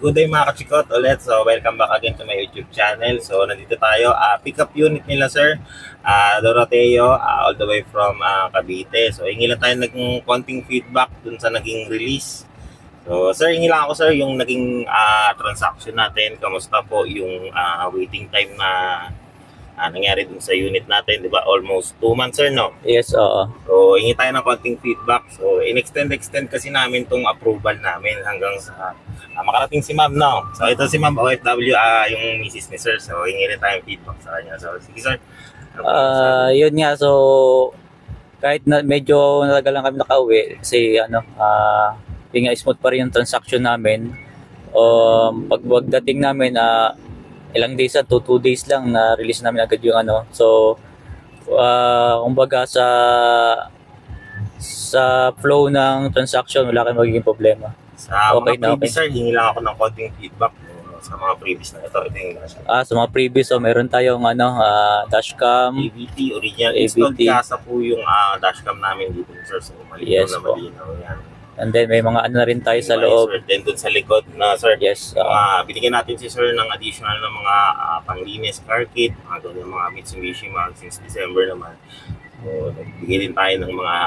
good day mga kachikot ulit. So, welcome back again to my YouTube channel. So, nandito tayo. Pick up unit nila, sir. Doroteo, all the way from Cavite. So, hingi lang tayo ng konting feedback dun sa naging release. So, sir, hingi lang ako, sir, yung naging transaction natin. Kamusta po yung waiting time na nangyari dun sa unit natin, di ba? Almost 2 months, sir, no? Yes, oo. So, hingi tayo ng konting feedback. So, in-extend kasi namin tong approval namin hanggang sa makarating si ma'am, no? So, ito si ma'am OFW, yung misis ni sir. So, hingi rin tayong feedback sa kanya. So, sige, sir. Yun nga, so kahit na medyo natagal lang kami nakauwi kasi yung nga smooth pa rin yung transaction namin. Pagdating namin, ilang days 2 days lang na release namin agad yung So, kumbaga sa flow ng transaction, wala kayong magiging problema. Sa okay, mga previous, sir, hingi lang ako ng konting feedback sa mga previous na ito. Ito yung sa mga previous, meron tayong dashcam. AVT, original installed kasa po yung dashcam namin dito, sir. So, malinaw na malinaw yan. And then may mga na rin tayo sa loob. Sir. Then dun sa likod na, sir, yes, binigyan natin si sir ng additional na mga panglinis, car kit, mga Mitsubishi since December naman. So, nagbigay din tayo ng mga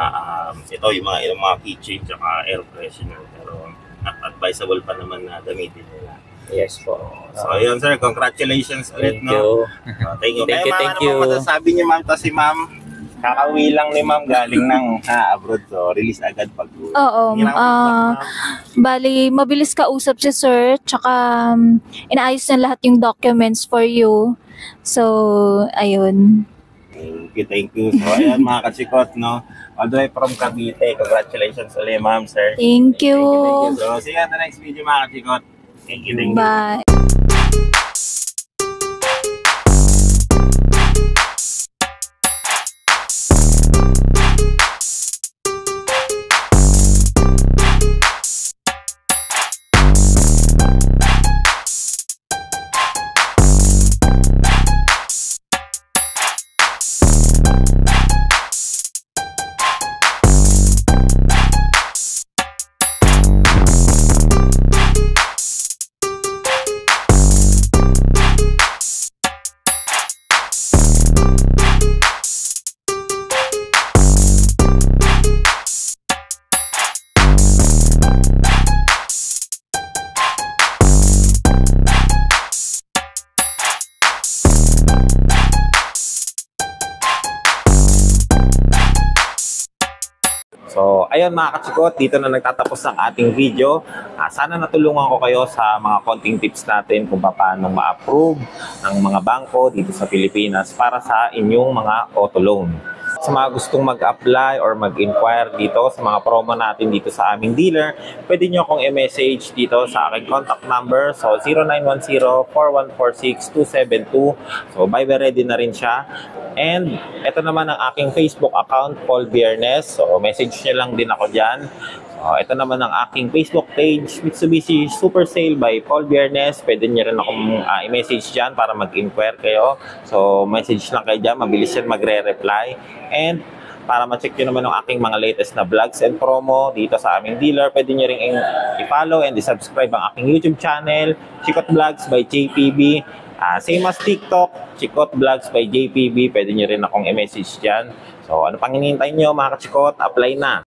ito yung mga keychain at air freshener, pero not advisable pa naman na gamitin nila. Yes po. So ayun, sir, congratulations ulit, thank you. Thank you. Thank you. Masasabi niyo, ma'am, si ma'am kakauwi lang ni ma'am galing ng abroad, so release agad pag Oo. Bali, mabilis kausap si sir, tsaka inaayos na lahat yung documents for you. So, ayun. Thank you. So, ayan mga kachikot, no? All the way from Cavite. Congratulations ulit, ma'am, sir. Thank you. So, see you at the next video, mga kachikot. Thank you. Bye. So, ayun mga kachikot, dito na nagtatapos ang ating video. Sana natulungan ko kayo sa mga konting tips natin kung paano ma-approve ng mga bangko dito sa Pilipinas para sa inyong mga auto loan. Sa mga gustong mag-apply or mag-inquire dito sa mga promo natin dito sa aming dealer, pwede nyo akong i-message dito sa aking contact number. So, 0910-4146-272. So, Viber ready na rin siya. And ito naman ang aking Facebook account, Paul Biernes. So, message nyo lang din ako dyan. So, ito naman ang aking Facebook page, Mitsubishi Super Sale by Paul Biernes. Pwede nyo rin akong i-message dyan para mag-inquire kayo. So, message lang kayo dyan. Mabilis yan magre-reply. And para ma-check nyo naman ang aking mga latest na vlogs and promo dito sa aming dealer, pwede nyo rin i-follow and i-subscribe ang aking YouTube channel, Chikot Vlogs by JPB. Same as TikTok, Chikot Vlogs by JPB. Pwede nyo rin akong i-message dyan. So, ano pang hinihintay nyo mga kachikot? Apply na.